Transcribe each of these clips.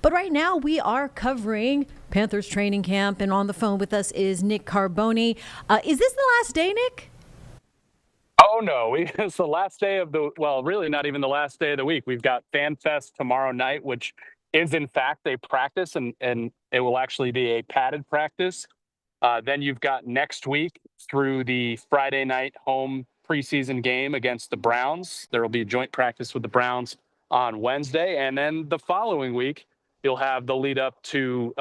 But right now we are covering Panthers training camp, and on the phone with us is Nick Carboni. Is this the last day, Nick? Oh, no. It's the last day of really not even the last day of the week. We've got Fan Fest tomorrow night, which is in fact a practice, and it will actually be a padded practice. Then you've got next week through the Friday night home preseason game against the Browns. There will be a joint practice with the Browns on Wednesday. And then the following week, you'll have the lead up to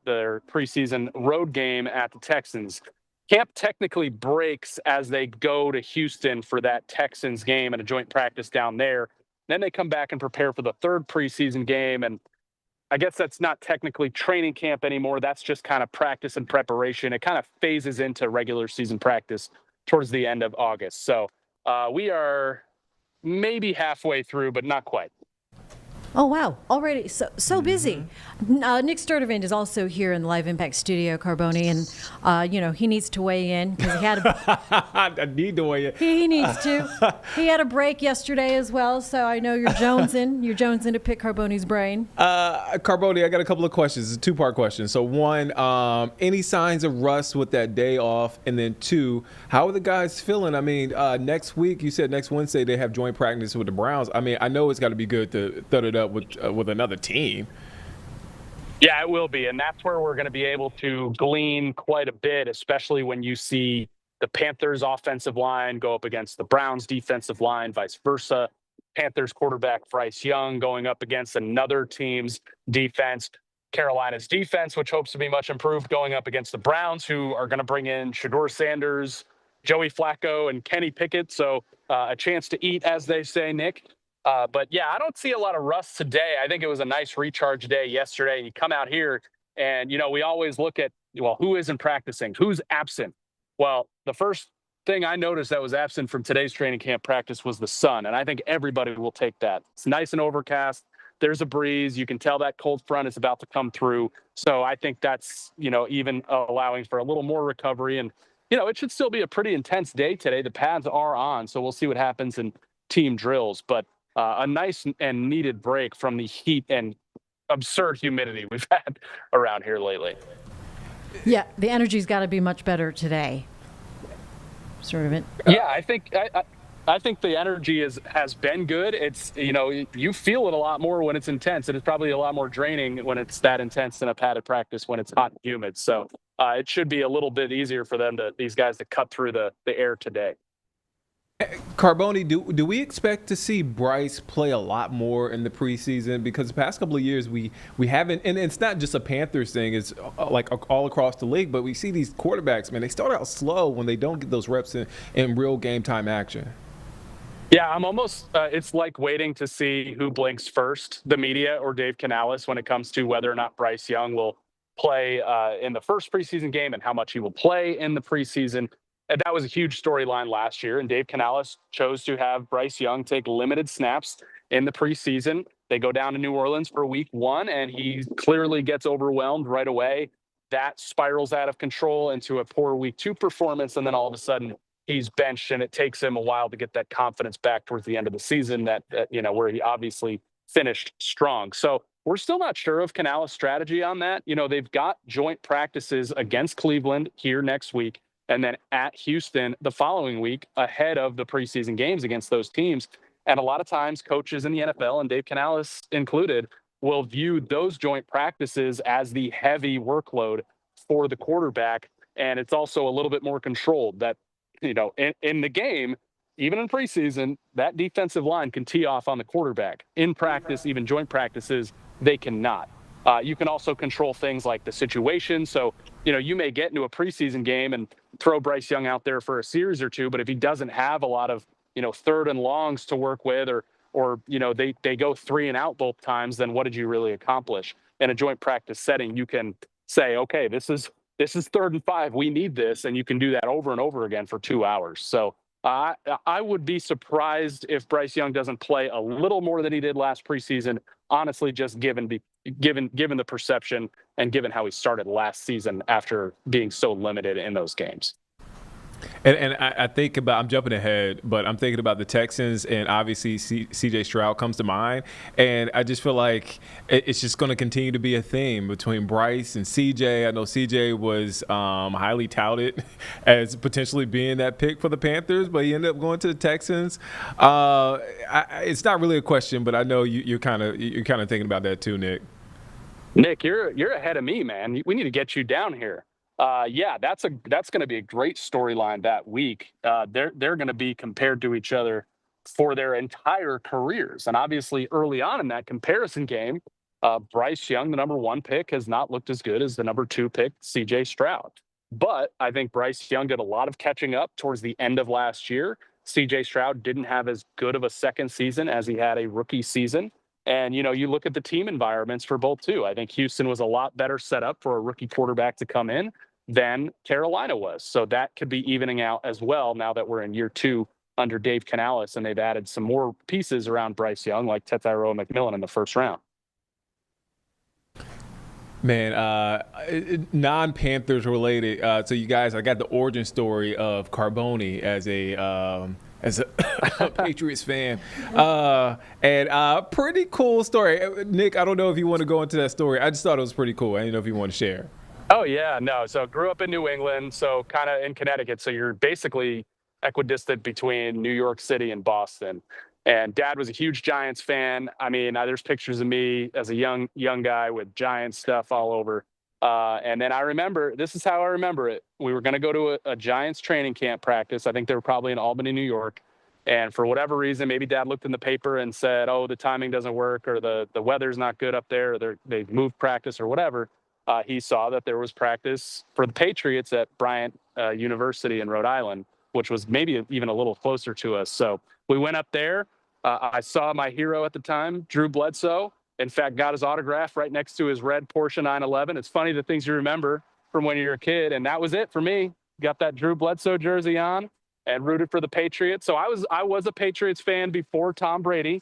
their preseason road game at the Texans. Camp technically breaks as they go to Houston for that Texans game and a joint practice down there. Then they come back and prepare for the third preseason game. And I guess that's not technically training camp anymore. That's just kind of practice and preparation. It kind of phases into regular season practice towards the end of August. So we are maybe halfway through, but not quite. Oh, wow. Already so busy. Nick Sturtevant is also here in the Live Impact studio, Carboni, and, he needs to weigh in because he had I need to weigh in. He needs to. He had a break yesterday as well, so I know you're jonesing. You're jonesing to pick Carboni's brain. Carboni, I got a couple of questions. It's a two-part question. So one, any signs of rust with that day off? And then two, how are the guys feeling? I mean, next week, you said next Wednesday they have joint practice with the Browns. I mean, I know it's got to be good to thud it up with another team. Yeah, it will be. And that's where we're going to be able to glean quite a bit, especially when you see the Panthers offensive line go up against the Browns defensive line, vice versa. Panthers quarterback Bryce Young going up against another team's defense. Carolina's defense, which hopes to be much improved, going up against the Browns, who are going to bring in Shedeur Sanders, Joey Flacco, and Kenny Pickett. So a chance to eat, as they say, Nick. But yeah, I don't see a lot of rust today. I think it was a nice recharge day yesterday. You come out here and, we always look at, who isn't practicing? Who's absent? Well, the first thing I noticed that was absent from today's training camp practice was the sun. And I think everybody will take that. It's nice and overcast. There's a breeze. You can tell that cold front is about to come through. So I think that's, even allowing for a little more recovery. And, it should still be a pretty intense day today. The pads are on, so we'll see what happens in team drills. But a nice and needed break from the heat and absurd humidity we've had around here lately. Yeah, the energy's got to be much better today. Sort of it. Yeah, I think the energy has been good. It's, you feel it a lot more when it's intense, and it's probably a lot more draining when it's that intense in a padded practice when it's hot and humid. So it should be a little bit easier for these guys to cut through the air today. Carboni, do we expect to see Bryce play a lot more in the preseason? Because the past couple of years we haven't, and it's not just a Panthers thing, it's like all across the league, but we see these quarterbacks, man, they start out slow when they don't get those reps in real game time action. Yeah, I'm almost, it's like waiting to see who blinks first, the media or Dave Canales, when it comes to whether or not Bryce Young will play in the first preseason game and how much he will play in the preseason. And that was a huge storyline last year, and Dave Canales chose to have Bryce Young take limited snaps in the preseason. They go down to New Orleans for week one, and he clearly gets overwhelmed right away. That spirals out of control into a poor week two performance, and then all of a sudden he's benched, and it takes him a while to get that confidence back towards the end of the season that where he obviously finished strong. So we're still not sure of Canales' strategy on that. They've got joint practices against Cleveland here next week, and then at Houston the following week ahead of the preseason games against those teams. And a lot of times coaches in the NFL, and Dave Canales included, will view those joint practices as the heavy workload for the quarterback. And it's also a little bit more controlled that, in the game, even in preseason, that defensive line can tee off on the quarterback. In practice, even joint practices, they cannot. You can also control things like the situation. So, you may get into a preseason game and throw Bryce Young out there for a series or two, but if he doesn't have a lot of, third and longs to work with, or they go 3 and out both times, then what did you really accomplish? In a joint practice setting, you can say, okay, this is 3rd and 5. We need this. And you can do that over and over again for 2 hours. So I would be surprised if Bryce Young doesn't play a little more than he did last preseason, honestly, just given the perception and given how he started last season after being so limited in those games. And I think about, I'm jumping ahead, but I'm thinking about the Texans, and obviously CJ Stroud comes to mind. And I just feel like it's just going to continue to be a theme between Bryce and CJ. I know CJ was highly touted as potentially being that pick for the Panthers, but he ended up going to the Texans. It's not really a question, but I know you're kind of thinking about that too, Nick. Nick, you're ahead of me, man. We need to get you down here. Yeah, that's going to be a great storyline that week. They're going to be compared to each other for their entire careers, and obviously early on in that comparison game, Bryce Young, the number 1 pick, has not looked as good as the number 2 pick, C.J. Stroud. But I think Bryce Young did a lot of catching up towards the end of last year. C.J. Stroud didn't have as good of a second season as he had a rookie season. And, you look at the team environments for both, too. I think Houston was a lot better set up for a rookie quarterback to come in than Carolina was. So that could be evening out as well now that we're in year 2 under Dave Canales, and they've added some more pieces around Bryce Young, like Tetairoa McMillan in the first round. Man, non-Panthers related. So you guys, I got the origin story of Carboni as a Patriots fan, and pretty cool story. Nick, I don't know if you want to go into that story. I just thought it was pretty cool. I didn't know if you want to share. Oh, yeah, no. So grew up in New England, so kind of in Connecticut. So you're basically equidistant between New York City and Boston. And Dad was a huge Giants fan. I mean, there's pictures of me as a young guy with Giants stuff all over. And then I remember, this is how I remember it. We were going to go to a Giants training camp practice. I think they were probably in Albany, New York. And for whatever reason, maybe Dad looked in the paper and said, oh, the timing doesn't work, or the weather's not good up there, or they've moved practice or whatever. He saw that there was practice for the Patriots at Bryant University in Rhode Island, which was maybe even a little closer to us. So we went up there. I saw my hero at the time, Drew Bledsoe. In fact, got his autograph right next to his red Porsche 911. It's funny the things you remember from when you're a kid. And that was it for me. Got that Drew Bledsoe jersey on and rooted for the Patriots. So I was a Patriots fan before Tom Brady.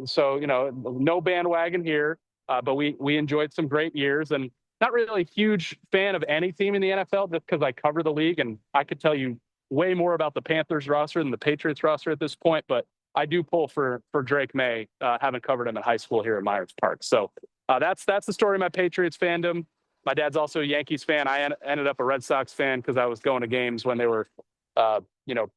So, no bandwagon here. But we enjoyed some great years, and not really a huge fan of any team in the NFL just because I cover the league, and I could tell you way more about the Panthers roster than the Patriots roster at this point. But I do pull for Drake May, having covered him in high school here in Myers Park. So that's the story of my Patriots fandom. My dad's also a Yankees fan. I ended up a Red Sox fan because I was going to games when they were,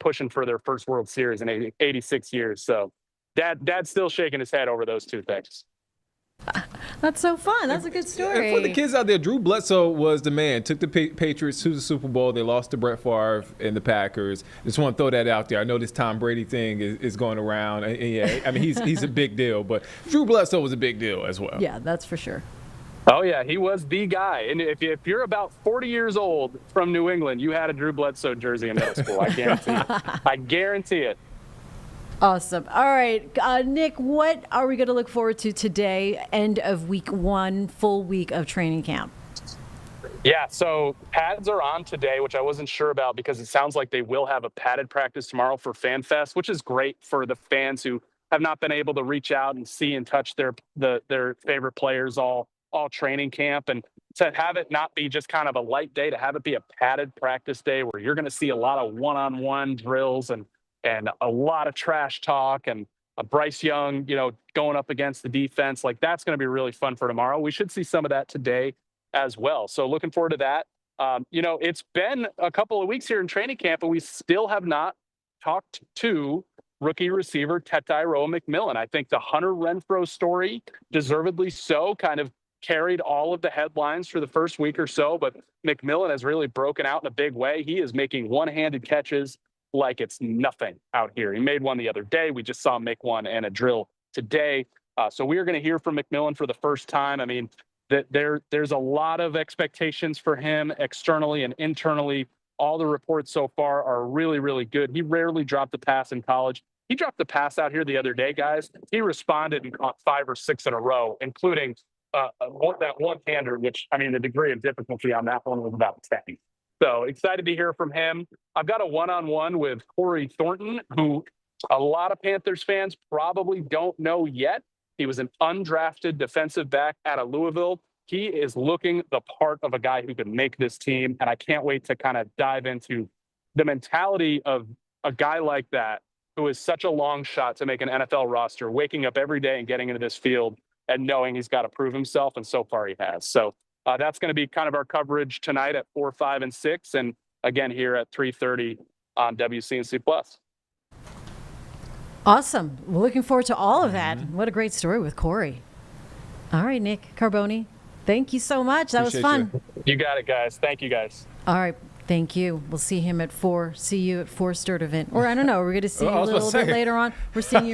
pushing for their first World Series in 86 years. So dad's still shaking his head over those two things. That's so fun. That's a good story. And for the kids out there, Drew Bledsoe was the man. Took the Patriots to the Super Bowl. They lost to Brett Favre and the Packers. Just want to throw that out there. I know this Tom Brady thing is going around. And yeah, I mean, he's a big deal, but Drew Bledsoe was a big deal as well. Yeah, that's for sure. Oh, yeah, he was the guy. And if you're about 40 years old from New England, you had a Drew Bledsoe jersey in middle school. I guarantee it. I guarantee it. Awesome. All right, Nick, what are we going to look forward to today, end of week 1, full week of training camp? Yeah, so pads are on today, which I wasn't sure about because it sounds like they will have a padded practice tomorrow for FanFest, which is great for the fans who have not been able to reach out and see and touch their favorite players all training camp. And to have it not be just kind of a light day, to have it be a padded practice day where you're going to see a lot of one-on-one drills and a lot of trash talk and Bryce Young, going up against the defense. Like, that's going to be really fun for tomorrow. We should see some of that today as well. So looking forward to that. It's been a couple of weeks here in training camp, and we still have not talked to rookie receiver Tetairoa McMillan. I think the Hunter Renfrow story, deservedly so, kind of carried all of the headlines for the first week or so, but McMillan has really broken out in a big way. He is making one-handed catches like it's nothing out here. He made one the other day. We just saw him make one and a drill today. So we are going to hear from McMillan for the first time. I mean, there's a lot of expectations for him externally and internally. All the reports so far are really, really good. He rarely dropped a pass in college. He dropped the pass out here the other day, guys. He responded and caught 5 or 6 in a row, including that one-hander, which, I mean, the degree of difficulty on that one was about 10. So excited to hear from him. I've got a one-on-one with Corey Thornton, who a lot of Panthers fans probably don't know yet. He was an undrafted defensive back out of Louisville. He is looking the part of a guy who could make this team, and I can't wait to kind of dive into the mentality of a guy like that, who is such a long shot to make an NFL roster, waking up every day and getting into this field and knowing he's got to prove himself. And so far he has. So that's going to be kind of our coverage tonight at 4, 5, and 6. And again, here at 3:30 on WCNC Plus. Awesome. We're looking forward to all of that. What a great story with Corey. All right, Nick Carboni, thank you so much. That was fun. You got it, guys. Thank you, guys. All right. Thank you. We'll see him at 4. See you at 4 Sturt event. Or I don't know. We're going to see you a little bit later on. We're seeing you.